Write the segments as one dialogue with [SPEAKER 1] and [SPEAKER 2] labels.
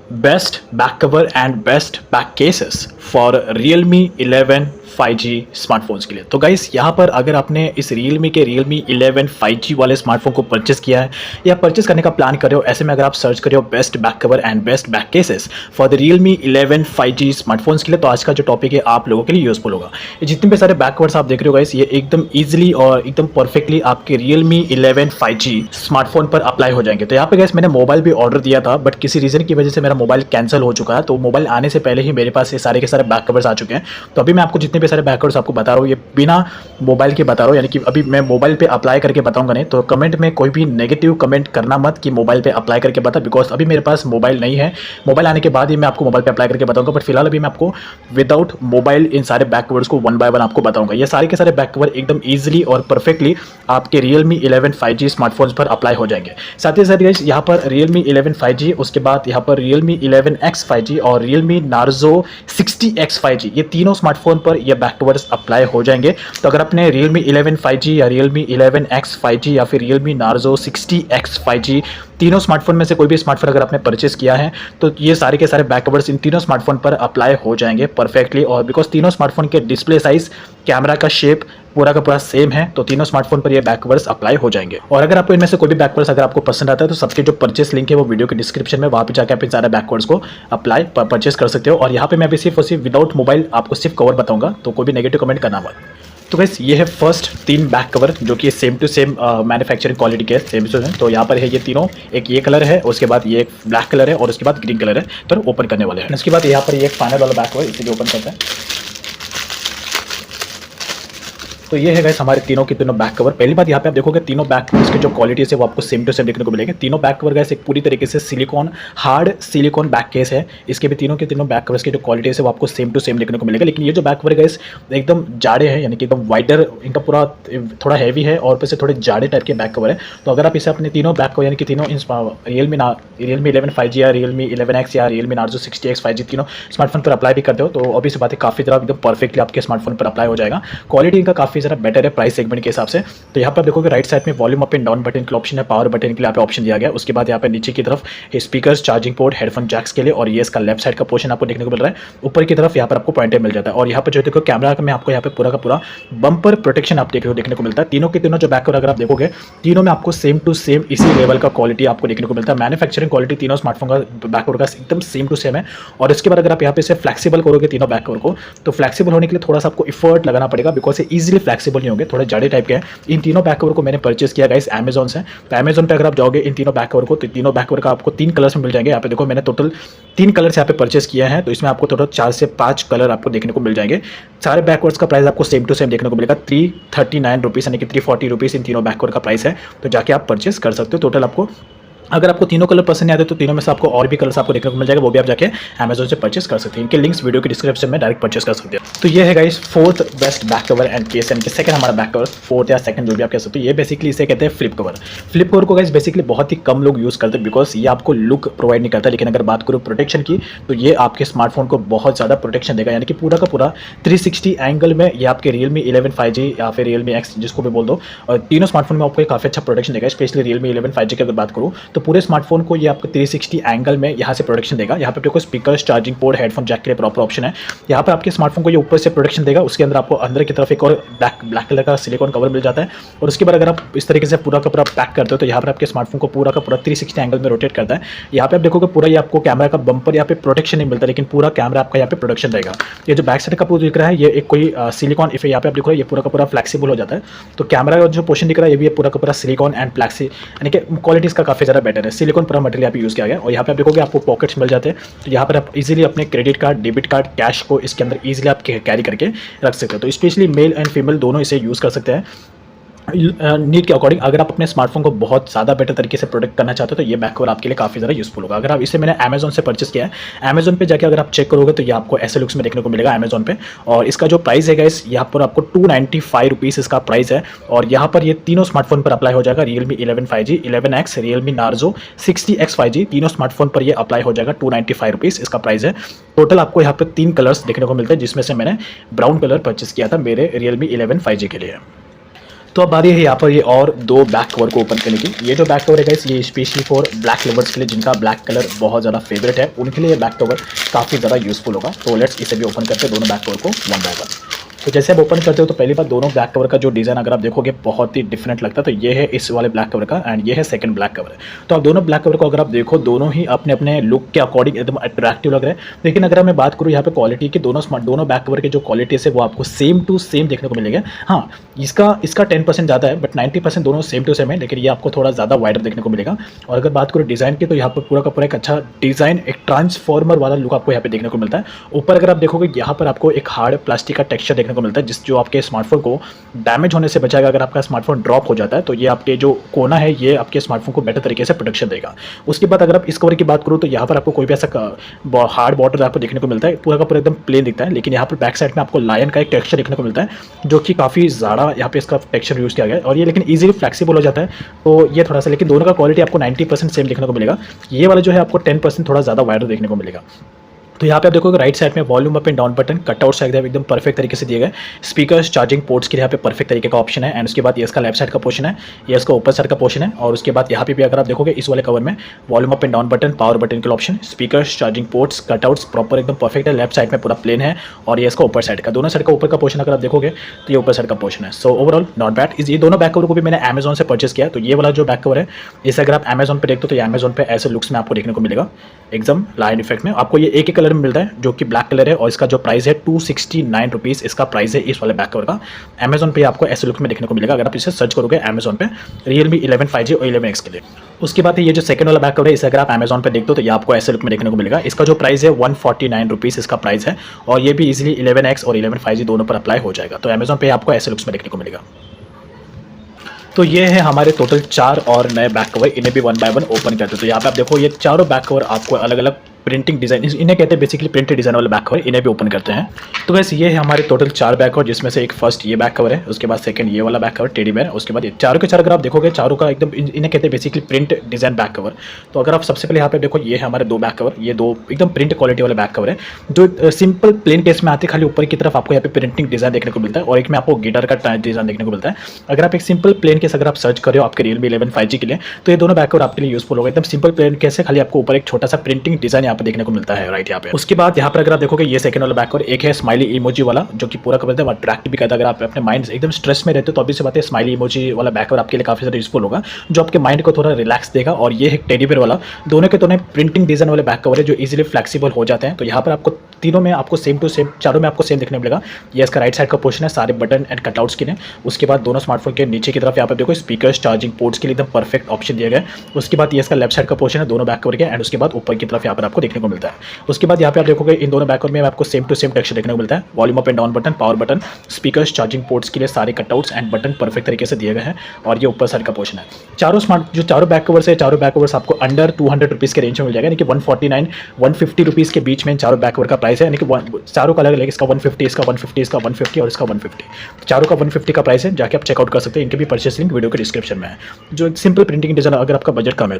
[SPEAKER 1] Best back cover and best back cases for Realme 11 5G smartphones के लिए। तो guys यहाँ पर अगर आपने इस Realme के Realme 11 5G वाले स्मार्टफोन को परचेस किया है या परचेस करने का प्लान कर रहे हो, ऐसे में अगर आप सर्च कर रहे हो best back cover and best back cases for the Realme 11 5G smartphones के लिए, तो आज का जो टॉपिक है आप लोगों के लिए यूजफुल होगा। ये जितने भी सारे बैक कवर्स आप देख रहे हो गाइस, ये एकदम ईजिली और एकदम परफेक्टली आपके Realme 11 5G स्मार्टफोन पर अप्लाई हो जाएंगे। तो यहाँ पे गाइस मैंने मोबाइल भी ऑर्डर दिया था, बट किसी रीजन की वजह से मेरा मोबाइल कैंसिल हो चुका है। तो मोबाइल आने से पहले ही मेरे पास ये सारे के सारे बैक कवर्स आ चुके हैं। तो अभी मैं आपको जितने भी सारे बैक कवर्स आपको बता रहा हूँ, ये बिना मोबाइल के बता रहा हूँ, यानी कि अभी मैं मोबाइल पे अप्लाई करके बताऊंगा नहीं। तो कमेंट में कोई भी नेगेटिव कमेंट करना मत कि मोबाइल पे अप्लाई करके बता, बिकॉज अभी मेरे पास मोबाइल नहीं है। मोबाइल आने के बाद ही मैं आपको मोबाइल पे अप्लाई करके बताऊंगा, बट फिलहाल अभी मैं आपको विदाउट मोबाइल इन सारे बैक कवर्स को वन बाय वन आपको बताऊंगा। ये सारे के सारे बैक कवर एकदम ईजिली और परफेक्टली आपके Realme 11 5G स्मार्टफोन्स पर अप्लाई हो जाएंगे। साथ ही साथ गाइस यहाँ पर Realme 11 5G, उसके बाद यहाँ पर Realme 11X 5G और Realme Narzo 60X 5G, ये तीनों स्मार्टफोन पर ये बैक कवर्स अप्लाई हो जाएंगे। तो अगर आपने Realme 11 5G या Realme 11X 5G या फिर Realme Narzo 60X 5G तीनों स्मार्टफोन में से कोई भी स्मार्टफोन अगर आपने परचेस किया है, तो ये सारे के सारे बैक कवर्स इन तीनों स्मार्टफोन पर अप्लाई हो जाएंगे परफेक्टली। और बिकॉज तीनों स्मार्टफोन के डिस्प्ले साइज, कैमरा का शेप पूरा का पूरा सेम है, तो तीनों स्मार्टफोन पर ये बैक कवर्स अप्लाई हो जाएंगे। और अगर आपको इनमें से कोई भी बैक कवर्स अगर आपको पसंद आता है, तो सबके जो परचेस लिंक है वो वीडियो के डिस्क्रिप्शन में, वहाँ पे जाकर आप इन सारे बैक कवर्स को अप्लाई परचेस कर सकते हो। और यहाँ पे मैं भी सिर्फ और सिर्फ विदाउट मोबाइल आपको सिर्फ कवर बताऊंगा, तो कोई भी नेगेटिव कमेंट करना मत। तो गाइस ये है फर्स्ट 3 बैक कवर जो कि same to same manufacturing quality के सेम टू सेम। तो यहाँ पर है ये तीनों, एक ये कलर है, उसके बाद ये ब्लैक कलर है और उसके बाद ग्रीन कलर है। तो ओपन करने वाले हैं। उसके बाद यहाँ पर ये एक फाइनल वाला बैक कवर, इसे भी ओपन करते हैं। तो ये है गाइस हमारे तीनों के तीनों बैक कवर। पहली बात यहाँ पे आप देखोगे तीनों बैक कवर्स के जो क्वालिटी है वो आपको सेम टू सेम देखने को मिलेंगे। तीनों बैक कवर गाइस एक पूरी तरीके से silicon, hard silicon back case है। इसके भी तीनों के तीनों बैक कवर्स के जो क्वालिटी है वो आपको सेम टू सेम देखने को मिलेगा। लेकिन ये जो बैक कवर गाइस एकदम जाड़े हैं, यानी कि एकदम वाइडर, इनका पूरा थोड़ा हैवी है और ऊपर से थोड़े जाड़े टाइप के बैक कवर है। तो अगर आप इसे अपने तीनों बैक कवर यानी कि तीनों Realme 11 5G या Realme 11X या Realme Narzo 60X 5G तीनों स्मार्टफोन पर अप्लाई भी करते हो, तो अभी से बात है काफ़ी ज़्यादा एकदम परफेक्टली आपके स्मार्टफोन पर अप्लाई हो जाएगा। क्वालिटी इनका काफ़ी ज़्यादा बेटर है प्राइस सेगमेंट के हिसाब से। तो यहाँ पर आप देखोगे राइट साइड में volume up and down button के ऑप्शन है, पावर बटन के लिए यहाँ पे ऑप्शन दिया गया है। उसके बाद यहाँ पे नीचे की तरफ speakers, charging port, headphone jacks के लिए, और ये इसका लेफ्ट साइड का पोर्शन आपको देखने को मिल रहा है। ऊपर की तरफ यहाँ पर आपको पॉइंटर मिल जाता है। और यहाँ पर जो देखो कैमरा में आपको यहाँ पे पूरा का पूरा बम्पर प्रोटेक्शन आप देखने को मिलता है। तीनों के तीनों जो बैक कवर अगर आप देखोगे, तीनों में आपको सेम टू सेम इसी लेवल का क्वालिटी आपको देखने को मिलता है। मैन्युफैक्चरिंग क्वालिटी तीनों स्मार्टफोन का बैक कवर का एकदम सेम टू सेम है। और इसके बाद अगर आप यहाँ पे से फ्लेक्सिबल करोगे तीनों बैक कवर को, तो फ्लेक्सिबल होने के लिए थोड़ा सा आपको इफर्ट लगाना पड़ेगा, बिकॉज ये इजीली फ्लेक्सिबल नहीं होंगे, थोड़े जाड़े टाइप के हैं। इन तीनों बैक कवर को मैंने परचेस किया गाइस अमेजॉन से। तो अमेजॉन पे अगर आप जाओगे इन तीनों बैक कवर को, तो तीनों बैक कवर का आपको 3 कलर्स में मिल जाएंगे। यहाँ पे देखो मैंने टोटल 3 कलर्स यहाँ पे परचेस किया है, तो इसमें आपको टोटल 4 से 5 कलर आपको देखने को मिल जाएंगे। सारे बैक कवर्स का प्राइस आपको सेम टू सेम देखने को मिलेगा 339 रुपीज़, यानी कि 340 रुपीज़ इन तीनों बैक कवर का प्राइस है। तो जाके आप परचेस कर सकते हो। टोटल आपको अगर आपको तीनों कलर पसंद नहीं आते, तो तीनों में से आपको और भी कलर्स आपको देखने को मिल जाएगा, वो भी आप जाके अमेजॉन से परचेस कर सकते हैं। इनके लिंक्स वीडियो के डिस्क्रिप्शन में डायरेक्ट परचेस कर सकते हैं। तो ये है guys fourth best back cover and case, यानी कि सेकंड हमारा बैक कवर, फोर्थ या सेकंड जो भी आप कह सकते हो। ये बेसिकली इसे कहते हैं फ्लिप कवर। फ्लिप कवर को गाइस बेसिकली बहुत ही कम लोग यूज़ करते हैं, बिकॉज ये आपको लुक प्रोवाइड नहीं करता। लेकिन अगर बात करो प्रोटेक्शन की, तो ये आपके स्मार्टफोन को बहुत ज़्यादा प्रोटेक्शन देगा, यानी कि पूरा का पूरा 360 एंगल में ये आपके Realme 11 5G या फिर Realme X जिसको भी बोल दो, और तीनों स्मार्टफोन में आपको काफ़ी अच्छा प्रोटेक्शन देगा। स्पेशली Realme 11 5G की अगर बात करूँ, तो पूरे स्मार्टफोन को ये आपको 360 एंगल में यहाँ से प्रोटेक्शन देगा। यहाँ पे देखो speakers, charging port, headphone jack के लिए प्रॉपर ऑप्शन है। यहाँ पे आपके स्मार्टफोन को ये ऊपर से प्रोटेक्शन देगा, उसके अंदर आपको अंदर की तरफ एक और ब्लैक कलर का सिलिकॉन कवर मिल जाता है। और उसके बाद अगर आप इस तरीके से पूरा का पूरा पैक करते हो, तो यहाँ पर आपके स्मार्टफोन को पूरा का पूरा 360 एंगल में रोटेट करता है। यहाँ पे आप देखोगे पूरा ये आपको कैमरा का बम्पर यहाँ पे प्रोटेक्शन नहीं मिलता, लेकिन पूरा कैमरा आपका यहाँ पे प्रोटेक्शन रहेगा। ये जो बैक साइड का पूरा दिख रहा है, ये एक कोई सिलिकॉन इफेक्ट यहाँ पे आप देखो, ये पूरा का पूरा फ्लेक्सिबल हो जाता है। तो कैमरा का जो पोर्शन दिख रहा है, ये भी पूरा का पूरा सिलिकॉन एंड प्लेक्सी, यानी कि क्वालिटी इसका काफ़ी ज़्यादा बेटर है। सिलिकॉन पूरा मटेरियल यहाँ पे यूज़ किया गया। और यहाँ पे आप देखोगे आपको पॉकेट्स मिल जाते हैं, तो यहाँ पर आप इजीली अपने credit card, debit card, cash को इसके अंदर इजीली आप कैरी करके रख सकते हो। तो स्पेशली मेल एंड फीमेल दोनों इसे यूज़ कर सकते हैं नीड के अकॉर्डिंग। अगर आप अपने स्मार्टफोन को बहुत ज़्यादा बेटर तरीके से प्रोटेक्ट करना चाहते हो, तो ये बैक कवर आपके लिए काफ़ी ज़्यादा यूजफुल होगा। अगर आप इसे मैंने अमेजॉन से परचेस किया है, अमेजॉन पे जाके अगर आप चेक करोगे, तो ये आपको ऐसे लुक्स में देखने को मिलेगा अमेजॉन पे। और इसका जो प्राइस है गाइस, यहाँ पर आपको 295 रुपीज़ इसका प्राइस है। और यहाँ पर ये तीनों स्मार्टफोन पर अप्लाई हो जाएगा। Realme 11 5G, 11X, Realme Narzo 60X 5G तीनों स्मार्टफोन पर ये अप्लाई हो जाएगा। 295 रुपीज़ इसका प्राइस है। टोटल आपको यहाँ पर 3 कलर्स देखने को मिलते हैं, जिसमें से मैंने ब्राउन कलर परचेस किया था मेरे Realme 11 5G के लिए। तो अब बारी है यहाँ पर ये और दो बैक कवर को ओपन करने की। ये जो बैक कवर है गाइस, ये स्पेशली फॉर ब्लैक लवर्स के लिए, जिनका ब्लैक कलर बहुत ज़्यादा फेवरेट है, उनके लिए ये बैक कवर काफ़ी ज़्यादा यूजफुल होगा। तो लेट्स इसे भी ओपन करते हैं दोनों बैक कवर को वन बाय वन। तो जैसे आप ओपन करते हो तो पहली बात, दोनों ब्लैक कवर का जो डिज़ाइन अगर आप देखोगे बहुत ही डिफरेंट लगता है। तो ये है इस वाले ब्लैक कवर का एंड ये है सेकंड ब्लैक कवर। तो आप दोनों ब्लैक कवर को अगर आप देखो, दोनों ही अपने अपने लुक के अकॉर्डिंग एकदम अट्रैक्टिव लग रहे हैं। लेकिन अगर मैं बात करूँ यहाँ पे क्वालिटी की, दोनों बैक कवर के जो क्वालिटी है वो आपको सेम टू सेम देखने को मिलेगा। हाँ, इसका 10% ज़्यादा है, बट 90% दोनों सेम टू सेम है, लेकिन ये आपको थोड़ा ज़्यादा वाइडर देखने को मिलेगा। और अगर बात करूँ डिज़ाइन की, तो यहाँ पर पूरा का पूरा एक अच्छा डिज़ाइन, एक ट्रांसफॉर्मर वाला लुक आपको यहाँ पे देखने को मिलता है। ऊपर अगर आप देखोगे, यहाँ पर आपको एक हार्ड प्लास्टिक का टेक्सचर देखने को मिलता है, जो आपके स्मार्टफोन को डैमेज होने से बचाएगा। अगर आपका स्मार्टफोन ड्रॉप हो जाता है तो ये आपके जो कोना है, ये आपके स्मार्टफोन को बेटर तरीके से प्रोटेक्शन देगा। उसके बाद अगर आप इस कवर की बात करूँ, तो यहाँ पर आपको कोई भी ऐसा हार्ड बॉर्डर आपको देखने को मिलता है, पूरा का पूरा एकदम प्लेन दिखता है। लेकिन यहाँ पर बैक साइड में आपको लायन का एक टेक्सचर देखने को मिलता है, जो कि काफ़ी ज़्यादा यहाँ पे इसका टेक्सचर यूज़ किया गया है। और ये लेकिन ईजिली फ्लेक्सिबल हो जाता है, तो ये थोड़ा सा, लेकिन दोनों का क्वालिटी आपको 90% सेम देखने को मिलेगा। ये वाला जो है आपको 10% थोड़ा ज़्यादा वाइडर देखने को मिलेगा। तो यहाँ पे आप देखोगे राइट साइड में volume up and down button, cutout side एकदम परफेक्ट तरीके से दिए गए। स्पीकर्स, चार्जिंग पोर्ट्स के लिए यहाँ पे परफेक्ट तरीके का ऑप्शन है। एंड उसके बाद ये इसका लेफ्ट साइड का पोर्शन है, ये इसका ऊपर साइड का पोर्शन है। और उसके बाद यहाँ पे भी अगर आप देखोगे इस वाले कवर में volume up and down button, power button के option, speakers, charging ports, cutouts proper एकदम परफेक्ट है। लेफ्ट साइड में पूरा प्लेन है। और ये इसका ऊपर साइड का, दोनों साइड का ऊपर का पोर्शन अगर आप देखोगे तो ये ऊपर साइड का पोर्शन है। So overall not bad. ये दोनों बैक कवर को भी मैंने अमेजॉन से परचेस किया। तो ये वाला जो बैक कवर है, इसे अगर आप अमेजॉन पर देखते हो तो ये अमेजॉन पे ऐसे लुक्स में आपको देखने को मिलेगा, एकदम लाइन इफेक्ट में। आपको ये एक ही कलर में मिलता है, जो कि ब्लैक कलर है। और इसका जो प्राइस है 269 रुपीज़ इसका प्राइस है इस वाले बैक कवर का। अमेजॉन पे आपको ऐसे लुक में देखने को मिलेगा अगर आप इसे सर्च करोगे अमेजॉन पे, Realme 11 5G और 11X के लिए। उसके बाद ये जो सेकंड वाला बैक कवर है, इसे अगर आप अमेजॉन पे देखते हो तो ये आपको ऐसे लुक में देखने को मिलेगा। इसका जो प्राइस है 149 रुपीज़ इसका प्राइस है। और ये भी इजीली 11X और 11 5G दोनों पर अप्लाई हो जाएगा। तो अमेजॉन पे आपको ऐसे लुक्स में देखने को मिलेगा। तो ये है हमारे टोटल 4 और नए बैक कवर, इन्हें भी वन बाय वन ओपन करते हैं। तो यहाँ पे आप देखो ये चारों बैक कवर आपको अलग अलग प्रिंटिंग डिज़ाइन, इन्हें कहते हैं बेसिकली प्रिंटेड डिज़ाइन वाले बैक कवर, इन्हें भी ओपन करते हैं। तो वैसे ये है हमारे टोटल 4 बैक कवर, जिसमें से एक फर्स्ट ये बैक कवर है, उसके बाद सेकंड ये वाला बैक कवर टेडी बेयर, उसके बाद ये चारों के चार अगर आप देखोगे चारों का एकदम, इन्हें कहते हैं basically print design back cover. तो अगर आप सबसे पहले यहाँ पे देखो, ये है हमारे 2 बैक कवर, ये 2 एकदम प्रिंट क्वालिटी वाले बैक कवर है, जो सिंपल प्लेन केस में आते, खाली ऊपर की तरफ आपको यहाँ पे प्रिंटिंग डिज़ाइन देखने को मिलता है। और एक में आपको गिटार का डिज़ाइन देखने को मिलता है। अगर आप एक सिंपल प्लेन केस अगर आप सर्च कर रहे हो आपके Realme 11 5G के लिए, तो ये दोनों बैक कवर आपके लिए यूजफुल होगा। एकदम सिंपल प्लेन केस है, खाली आपको ऊपर एक छोटा सा प्रिंटिंग डिज़ाइन यहाँ पे देखने को मिलता है राइट यहाँ पे। उसके बाद यहाँ पर अगर आप देखोगे ये सेकंड वाला बैक कवर, एक है स्माइली इमोजी वाला, जो कि पूरा कवर अट्रैक्ट भी करता है। अगर आप अपने माइंड एकदम स्ट्रेस में रहते हो तो अभी से बात है, स्माइली इमोजी वाला बैक कवर आपके लिए काफी ज़्यादा यूजफुल होगा, जो आपके माइंड को थोड़ा रिलैक्स देगा। और ये है टेडी बेयर वाला, दोनों के दोनों प्रिंटिंग डिज़ाइन वाले बैक कवर है, जो इजीली फ्लेक्सिबल हो जाते हैं। तो यहाँ पर आपको तीनों में आपको सेम टू सेम, चारों में आपको सेम देखने मिलेगा। ये इसका राइट साइड का पोर्शन है, सारे बटन एंड कटआउट्स के लिए। उसके बाद दोनों स्मार्टफोन के नीचे की तरफ यहाँ पर देखो स्पीकर्स, चार्जिंग पोर्ट्स के लिए एकदम परफेक्ट ऑप्शन दिया गया है। उसके बाद ये इसका लेफ्ट साइड का पोर्शन है दोनों बैक कवर के, एंड उसके बाद ऊपर की तरफ यहाँ पर आपको देखने को मिलता है। उसके बाद यहाँ पे आप देखोगे इन दोनों बैक कवर में आपको सेम टू सेम टेक्सचर देखने को मिलता है। Volume up and down button, power button, speakers, charging ports के लिए सारे कटआउट्स एंड बटन परफेक्ट तरीके से दिए गए हैं। और ये ऊपर साइड का पोर्शन है। चारों बैक कवर्स है, चारों बैक कवर्स आपको अंडर 200 रुपीज़ के रेंज में मिल जाएगा, यानी कि 149 150 रुपीज़ के बीच में चारों बैक कवर का प्राइस है। यानी कि चारों का अलग अलग, इसका 150, इसका 150, इसका 150 और इसका 150, चारों का 150 का प्राइस है। जाके आप चेकआउट कर सकते हैं, इनके भी परचेस लिंक वीडियो के डिस्क्रिप्शन में है। जो एक सिंपल प्रिंटिंग डिज़ाइन अगर आपका बजट कम है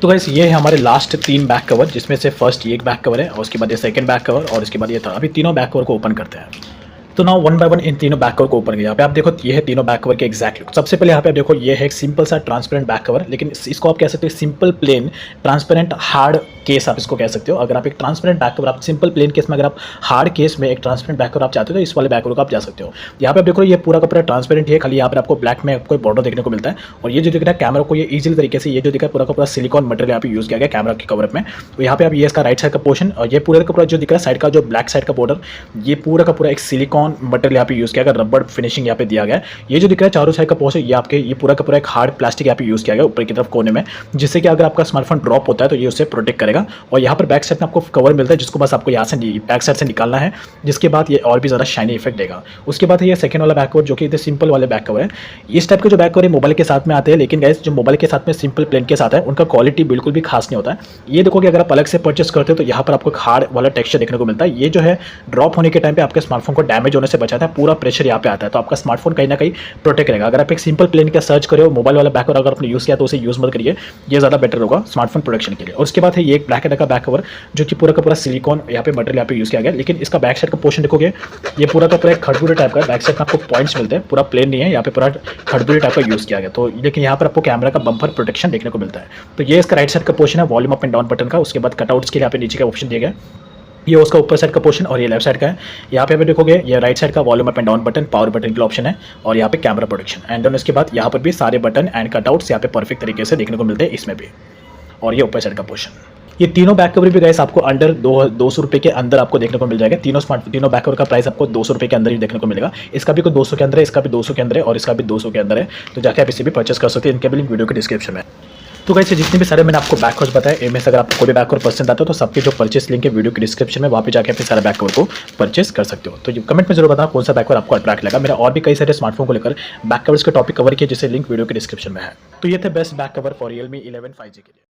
[SPEAKER 1] तो गाइस ये है हमारे लास्ट 3 बैक कवर, जिसमें से फर्स्ट ये एक बैक कवर है, और उसके बाद ये सेकंड बैक कवर, और उसके बाद ये था। अभी तीनों बैक कवर को ओपन करते हैं। तो now one by one in तीनों बैक कवर को ओपन किया। यहाँ पे आप देखो ये है तीनों बैक कवर के एग्जैक्ट लुक। सबसे पहले यहाँ पे आप देखो ये है एक सिंपल सा ट्रांसपेरेंट बैक कवर, लेकिन इसको आप कह सकते हो simple plain transparent hard case, आप इसको कह सकते हो। अगर आप एक ट्रांसपेरेंट बैक कवर, आप सिंपल प्लेन केस में अगर आप हार्ड केस में एक ट्रांसपेरेंट बैक कवर आप चाहते हो तो इस वाले बैक कवर को आप जा सकते हो। यहाँ पे आप देखो ये पूरा का पूरा ट्रांसपेरेंट है, खाली यहाँ पर आपको ब्लैक में आपको बॉर्डर देखने को मिलता है। और ये जो दिख रहा है कैमरा को, ये इजीली तरीके से ये जो दिखा है पूरा का पूरा सिलिकॉन मटेरियल यहाँ पे यूज़ किया गया कैमरा के कवर में। तो यहाँ पे आप ये इसका राइट साइड का पोर्शन, और ये पूरा का पूरा जो दिख रहा है साइड का जो ब्लैक साइड का बॉर्डर, ये पूरा का पूरा एक सिलिकॉन मटेरियल यहाँ पे यूज़ किया गया, रबड़ फिनिशिंग यहाँ पे दिया गया है। ये जो दिख रहा है चारों साइड का पोर्शन, ये आपके ये पूरा का पूरा एक हार्ड प्लास्टिक यहाँ पे यूज़ किया गया ऊपर की तरफ कोने में, जिससे कि अगर आपका स्मार्टफोन ड्रॉप होता है तो ये उससे प्रोटेक्ट करेगा। और यहाँ पर बैक साइड में आपको कवर मिलता है, जिसको बस आपको यहाँ से बैक साइड से निकालना है, जिसके बाद ये और भी ज़्यादा शाइनी इफेक्ट देगा। उसके बाद ये सेकंड वाला बैक कवर, जो कि इधर सिंपल वाले बैक कवर है। इस टाइप के जो बैक कवर है मोबाइल के साथ में आते हैं, लेकिन गाइस जो मोबाइल के साथ में सिंपल प्लेन के साथ है उनका क्वालिटी बिल्कुल भी खास नहीं होता है। ये देखोगे अगर आप अलग से परचेस करते हो तो यहाँ पर आपको हार्ड वाला टेक्सचर देखने को मिलता है। ये जो है ड्रॉप होने के टाइम पे आपके स्मार्टफोन को डैमेज होने से बचाता है, पूरा प्रेशर यहाँ पे आता है, तो आपका स्मार्टफोन कहीं ना कहीं प्रोटेक्ट रहेगा। अगर आप एक सिंपल प्लेन का सर्च करो मोबाइल वाला बैक कवर अगर आपने यूज़ किया तो उसे यूज़ मत करिए, ये ज़्यादा बेटर होगा स्मार्टफोन प्रोटेक्शन के लिए। और उसके बाद है ये एक ब्लैक का बैक कवर जो कि पूरा का पूरा सिलिकॉन यहाँ पे मटेरियल यहाँ पे यूज़ किया गया, लेकिन इसका बैक साइड का पोर्शन देखोगे ये पूरा का पूरा एक खड़बूड़े टाइप का, बैक साइड में आपको पॉइंट्स मिलते हैं, पूरा प्लेन नहीं है, यहाँ पे पूरा खड़बूड़े टाइप का यूज़ किया गया। तो लेकिन यहाँ पर आपको कैमरा का बम्पर प्रोटेक्शन देखने को मिलता है। तो ये इसका राइट साइड का पोर्शन है volume up and down button का। उसके बाद कटआउट्स के लिए यहाँ पे नीचे का ऑप्शन दिया गया, ये उसका ऊपर साइड का पोर्शन और ये लेफ्ट साइड का है। यहाँ पे भी देखोगे ये राइट साइड का volume up and down button, power button के ऑप्शन है, और यहाँ पे कैमरा प्रोटेक्शन एंड देन उसके बाद यहाँ पर भी सारे बटन एंड कटआउट्स यहाँ पे परफेक्ट तरीके से देखने को मिलते हैं इसमें भी। और ये ऊपर साइड का पोर्शन, ये तीनों बैक कवर भी गाइस आपको अंडर 200 रुपये के अंदर आपको देखने को मिल जाएगा। तीनों बैक कवर का प्राइस आपको 200 रुपये के अंदर ही देखने को मिलेगा। इसका भी कोई 200 के अंदर है, इसका भी 200 के अंदर है और इसका भी 200 के अंदर है, तो जाके आप इसे भी परचेस कर सकते हैं। इनके भी लिंक वीडियो के डिस्क्रिप्शन में। तो गाइस जितने भी सारे मैंने आपको बैक कवर्स बताए इनमें से अगर आपको कोई भी बैक कवर पसंद आता है तो सबके जो परचेस लिंक है वीडियो के डिस्क्रिप्शन में, वहाँ पे जाके अपने सारे बैक कवर को परचेस कर सकते हो। तो कमेंट में जरूर बताना कौन सा बैक कवर आपको अट्रैक्ट लगा। मेरा और भी कई सारे स्मार्टफोन को लेकर बैक कवर्स के टॉपिक कवर किए जिससे लिंक वीडियो के डिस्क्रिप्शन में है। तो ये थे best back cover for Realme 11 5G के लिए।